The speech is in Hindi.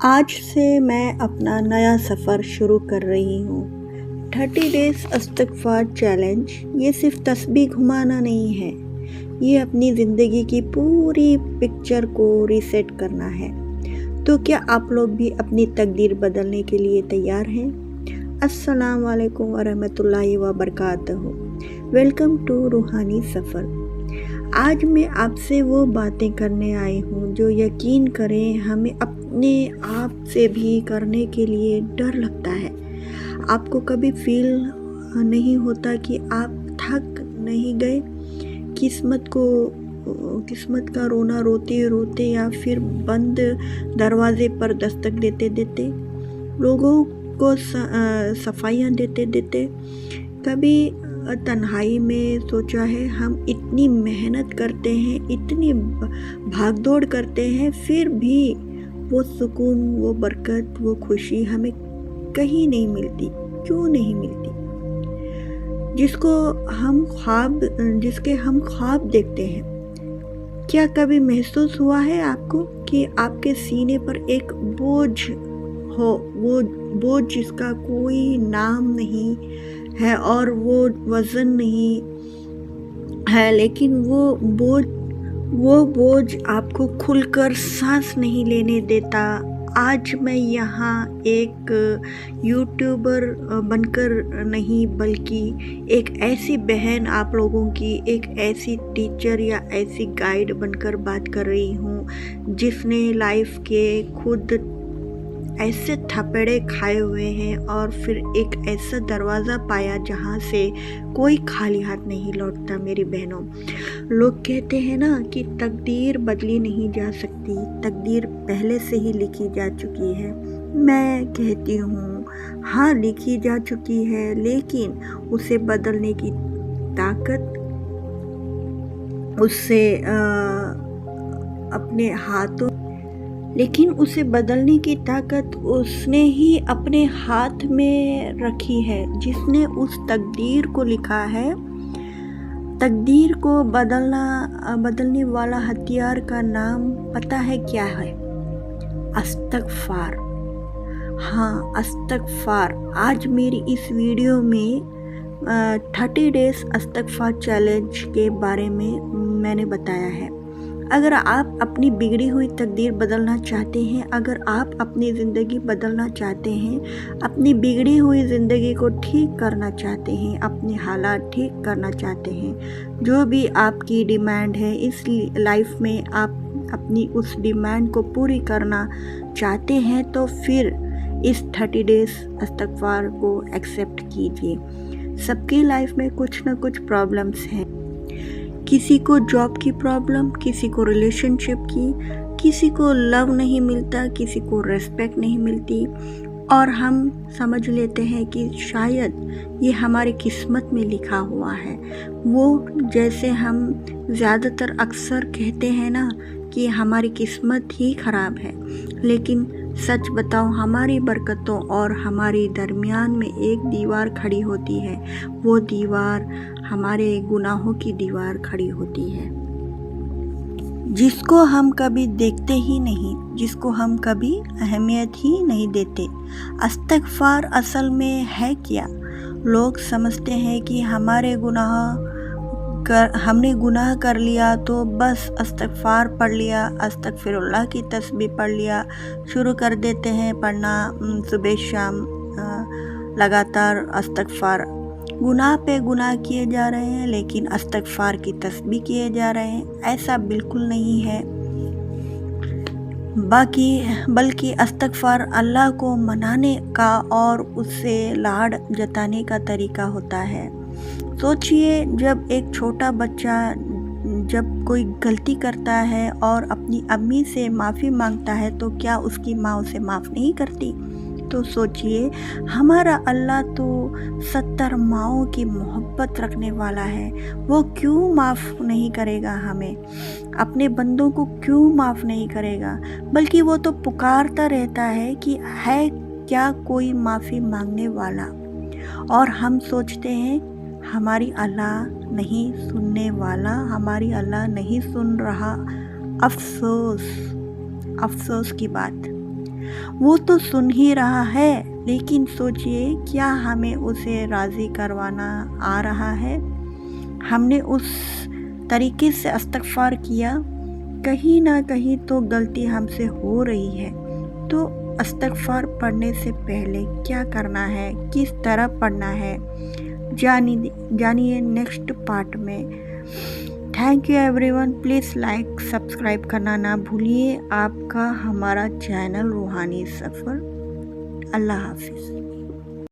आज से मैं अपना नया सफ़र शुरू कर रही हूँ। 30 डेज़ इस्तिग़फ़ार चैलेंज ये सिर्फ़ तस्बीह घुमाना नहीं है, ये अपनी ज़िंदगी की पूरी पिक्चर को रीसेट करना है। तो क्या आप लोग भी अपनी तकदीर बदलने के लिए तैयार हैं? अस्सलाम वालेकुम वरहमतुल्लाहि वबरकातुहू। वेलकम टू रूहानी सफ़र। आज मैं आपसे वो बातें करने आई हूँ जो यकीन करें हमें अपने आप से भी करने के लिए डर लगता है। आपको कभी फील नहीं होता कि आप थक नहीं गए? किस्मत का रोना रोते रोते या फिर बंद दरवाजे पर दस्तक देते देते, लोगों को सफाइयाँ देते देते। कभी तन्हाई में सोचा है हम इतनी मेहनत करते हैं, इतनी भागदौड़ करते हैं, फिर भी वो सुकून, वो बरकत, वो खुशी हमें कहीं नहीं मिलती। क्यों नहीं मिलती? जिसके हम ख्वाब देखते हैं। क्या कभी महसूस हुआ है आपको कि आपके सीने पर एक बोझ हो, वो बोझ जिसका कोई नाम नहीं है और वो वज़न नहीं है, लेकिन वो बोझ आपको खुलकर सांस नहीं लेने देता। आज मैं यहाँ एक यूट्यूबर बनकर नहीं, बल्कि एक ऐसी बहन, आप लोगों की एक ऐसी टीचर या ऐसी गाइड बनकर बात कर रही हूँ जिसने लाइफ के खुद ऐसे थपेड़े खाए हुए हैं और फिर एक ऐसा दरवाज़ा पाया जहाँ से कोई खाली हाथ नहीं लौटता। मेरी बहनों, लोग कहते हैं ना कि तकदीर बदली नहीं जा सकती, तकदीर पहले से ही लिखी जा चुकी है। मैं कहती हूँ हाँ, लिखी जा चुकी है, लेकिन उसे बदलने की ताकत उसे बदलने की ताकत उसने ही अपने हाथ में रखी है, जिसने उस तकदीर को लिखा है। तकदीर को बदलने वाला हथियार का नाम पता है क्या है? इस्तिग़फ़ार। हाँ, इस्तिग़फ़ार। आज मेरी इस वीडियो में 30 डेज़ इस्तिग़फ़ार चैलेंज के बारे में मैंने बताया है। अगर आप अपनी बिगड़ी हुई तकदीर बदलना चाहते हैं, अगर आप अपनी ज़िंदगी बदलना चाहते हैं, अपनी बिगड़ी हुई ज़िंदगी को ठीक करना चाहते हैं, अपने हालात ठीक करना चाहते हैं, जो भी आपकी डिमांड है इस लाइफ में, आप अपनी उस डिमांड को पूरी करना चाहते हैं, तो फिर इस 30 डेज़ इस्तिग़फ़ार को एक्सेप्ट कीजिए। सबकी लाइफ में कुछ ना कुछ प्रॉब्लम्स हैं। किसी को जॉब की प्रॉब्लम, किसी को रिलेशनशिप की, किसी को लव नहीं मिलता, किसी को रेस्पेक्ट नहीं मिलती, और हम समझ लेते हैं कि शायद ये हमारी किस्मत में लिखा हुआ है। वो जैसे हम ज़्यादातर अक्सर कहते हैं ना कि हमारी किस्मत ही ख़राब है, लेकिन सच बताओ, हमारी बरकतों और हमारी दरमियान में एक दीवार खड़ी होती है। वो दीवार हमारे गुनाहों की दीवार खड़ी होती है, जिसको हम कभी देखते ही नहीं, जिसको हम कभी अहमियत ही नहीं देते। इस्तिग़फ़ार असल में है क्या? लोग समझते हैं कि हमने गुनाह कर लिया तो बस इस्तिग़फ़ार पढ़ लिया, अस्तग़फ़िरुल्लाह की तस्बीह पढ़ लिया, शुरू कर देते हैं पढ़ना सुबह शाम लगातार इस्तिग़फ़ार। गुनाह पे गुनाह किए जा रहे हैं, लेकिन इस्तिग़फ़ार की तस्बीह किए जा रहे हैं। ऐसा बिल्कुल नहीं है। बल्कि इस्तिग़फ़ार अल्लाह को मनाने का और उससे लाड जताने का तरीका होता है। सोचिए, जब एक छोटा बच्चा जब कोई गलती करता है और अपनी अम्मी से माफ़ी मांगता है, तो क्या उसकी माँ उसे माफ़ नहीं करती? तो सोचिए, हमारा अल्लाह तो 70 माँओं की मोहब्बत रखने वाला है। वो क्यों माफ़ नहीं करेगा हमें? अपने बंदों को क्यों माफ़ नहीं करेगा? बल्कि वो तो पुकारता रहता है कि है क्या कोई माफ़ी मांगने वाला? और हम सोचते हैं हमारी अल्लाह नहीं सुनने वाला, हमारी अल्लाह नहीं सुन रहा। अफ़सोस की बात। वो तो सुन ही रहा है, लेकिन सोचिए क्या हमें उसे राज़ी करवाना आ रहा है। हमने उस तरीके से इस्तग़फ़ार किया, कहीं ना कहीं तो गलती हमसे हो रही है। तो इस्तग़फ़ार पढ़ने से पहले क्या करना है, किस तरह पढ़ना है, जानिए नेक्स्ट पार्ट में। Thank you everyone. Please like subscribe करना ना भूलिए। आपका हमारा चैनल रूहानी सफ़र। अल्लाह हाफ़िज़।